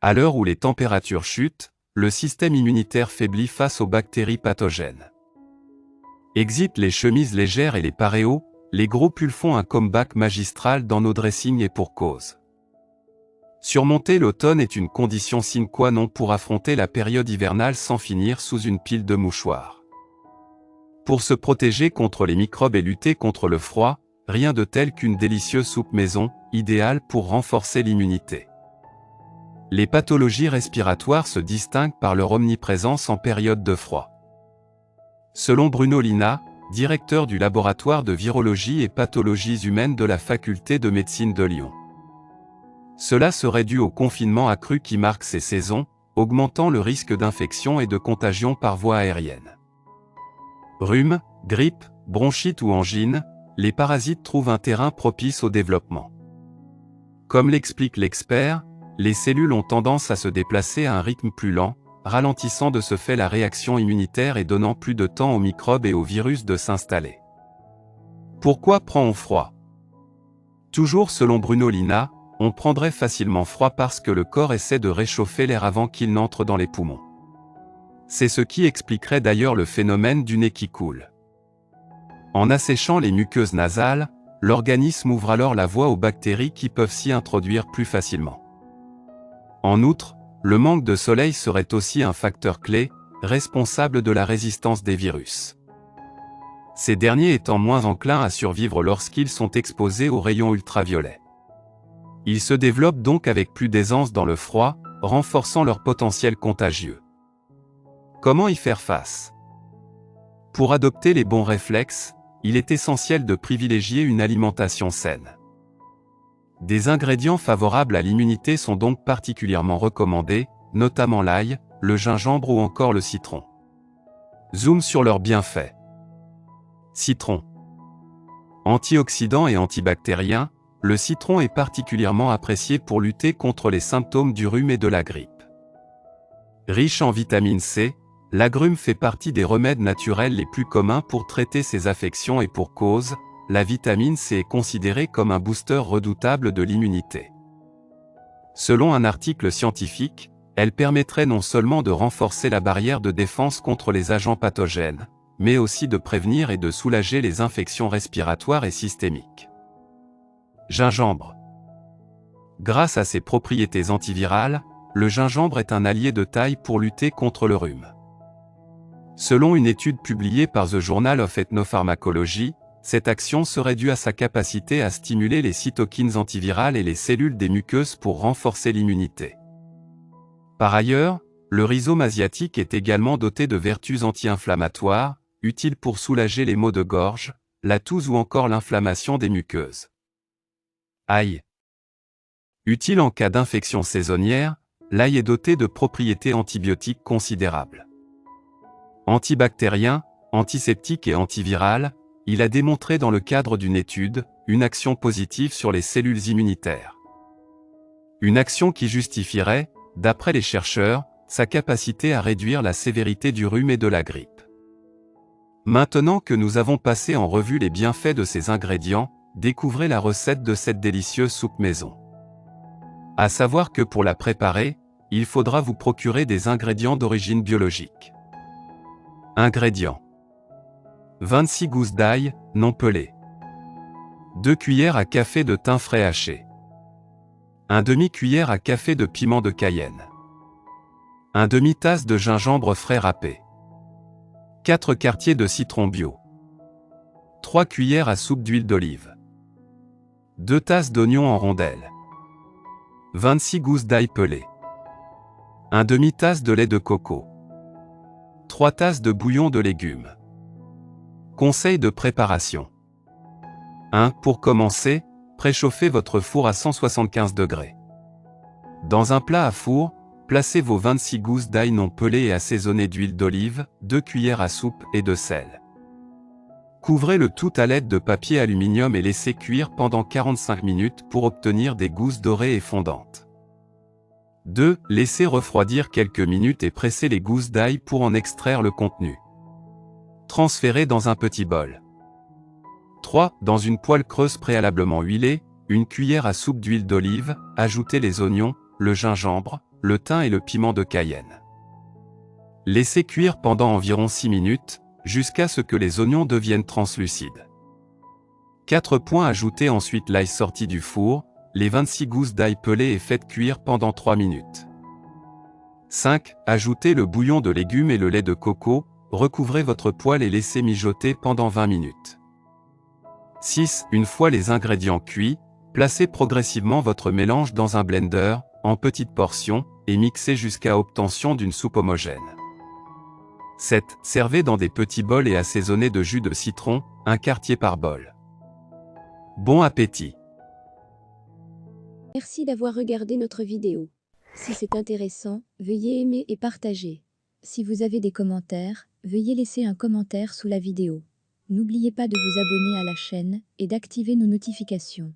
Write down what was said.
À l'heure où les températures chutent, le système immunitaire faiblit face aux bactéries pathogènes. Exit les chemises légères et les paréos, les gros pulls font un comeback magistral dans nos dressings et pour cause. Surmonter l'automne est une condition sine qua non pour affronter la période hivernale sans finir sous une pile de mouchoirs. Pour se protéger contre les microbes et lutter contre le froid, rien de tel qu'une délicieuse soupe maison, idéale pour renforcer l'immunité. Les pathologies respiratoires se distinguent par leur omniprésence en période de froid. Selon Bruno Lina, directeur du laboratoire de virologie et pathologies humaines de la faculté de médecine de Lyon. Cela serait dû au confinement accru qui marque ces saisons, augmentant le risque d'infection et de contagion par voie aérienne. Rhume, grippe, bronchite ou angine, les parasites trouvent un terrain propice au développement. Comme l'explique l'expert, les cellules ont tendance à se déplacer à un rythme plus lent, ralentissant de ce fait la réaction immunitaire et donnant plus de temps aux microbes et aux virus de s'installer. Pourquoi prend-on froid? Toujours selon Bruno Lina, on prendrait facilement froid parce que le corps essaie de réchauffer l'air avant qu'il n'entre dans les poumons. C'est ce qui expliquerait d'ailleurs le phénomène du nez qui coule. En asséchant les muqueuses nasales, l'organisme ouvre alors la voie aux bactéries qui peuvent s'y introduire plus facilement. En outre, le manque de soleil serait aussi un facteur clé, responsable de la résistance des virus. Ces derniers étant moins enclins à survivre lorsqu'ils sont exposés aux rayons ultraviolets. Ils se développent donc avec plus d'aisance dans le froid, renforçant leur potentiel contagieux. Comment y faire face? Pour adopter les bons réflexes, il est essentiel de privilégier une alimentation saine. Des ingrédients favorables à l'immunité sont donc particulièrement recommandés, notamment l'ail, le gingembre ou encore le citron. Zoom sur leurs bienfaits. Citron. Antioxydant et antibactérien, le citron est particulièrement apprécié pour lutter contre les symptômes du rhume et de la grippe. Riche en vitamine C, l'agrume fait partie des remèdes naturels les plus communs pour traiter ces affections et pour cause, la vitamine C est considérée comme un booster redoutable de l'immunité. Selon un article scientifique, elle permettrait non seulement de renforcer la barrière de défense contre les agents pathogènes, mais aussi de prévenir et de soulager les infections respiratoires et systémiques. Gingembre. Grâce à ses propriétés antivirales, le gingembre est un allié de taille pour lutter contre le rhume. Selon une étude publiée par The Journal of Ethnopharmacology, cette action serait due à sa capacité à stimuler les cytokines antivirales et les cellules des muqueuses pour renforcer l'immunité. Par ailleurs, le rhizome asiatique est également doté de vertus anti-inflammatoires, utiles pour soulager les maux de gorge, la toux ou encore l'inflammation des muqueuses. Ail. Utile en cas d'infection saisonnière, l'ail est doté de propriétés antibiotiques considérables. Antibactérien, antiseptique et antiviral, il a démontré dans le cadre d'une étude, une action positive sur les cellules immunitaires. Une action qui justifierait, d'après les chercheurs, sa capacité à réduire la sévérité du rhume et de la grippe. Maintenant que nous avons passé en revue les bienfaits de ces ingrédients, découvrez la recette de cette délicieuse soupe maison. À savoir que pour la préparer, il faudra vous procurer des ingrédients d'origine biologique. Ingrédients. 26 gousses d'ail, non pelées. 2 cuillères à café de thym frais haché. 1 demi-cuillère à café de piment de Cayenne. 1 demi-tasse de gingembre frais râpé. 4 quartiers de citron bio. 3 cuillères à soupe d'huile d'olive. 2 tasses d'oignons en rondelles. 26 gousses d'ail pelées. 1 demi-tasse de lait de coco. 3 tasses de bouillon de légumes. Conseils de préparation. 1. Pour commencer, préchauffez votre four à 175 degrés. Dans un plat à four, placez vos 26 gousses d'ail non pelées et assaisonnées d'huile d'olive, 2 cuillères à soupe et de sel. Couvrez le tout à l'aide de papier aluminium et laissez cuire pendant 45 minutes pour obtenir des gousses dorées et fondantes. 2. Laissez refroidir quelques minutes et pressez les gousses d'ail pour en extraire le contenu. Transférez dans un petit bol. 3. Dans une poêle creuse préalablement huilée, une cuillère à soupe d'huile d'olive, ajoutez les oignons, le gingembre, le thym et le piment de Cayenne. Laissez cuire pendant environ 6 minutes, jusqu'à ce que les oignons deviennent translucides. 4 points. Ajoutez ensuite l'ail sorti du four, les 26 gousses d'ail pelées et faites cuire pendant 3 minutes. 5. Ajoutez le bouillon de légumes et le lait de coco, recouvrez votre poêle et laissez mijoter pendant 20 minutes. 6. Une fois les ingrédients cuits, placez progressivement votre mélange dans un blender, en petites portions, et mixez jusqu'à obtention d'une soupe homogène. 7. Servez dans des petits bols et assaisonnez de jus de citron, un quartier par bol. Bon appétit! Merci d'avoir regardé notre vidéo. Si c'est intéressant, veuillez aimer et partager. Si vous avez des commentaires, veuillez laisser un commentaire sous la vidéo. N'oubliez pas de vous abonner à la chaîne et d'activer nos notifications.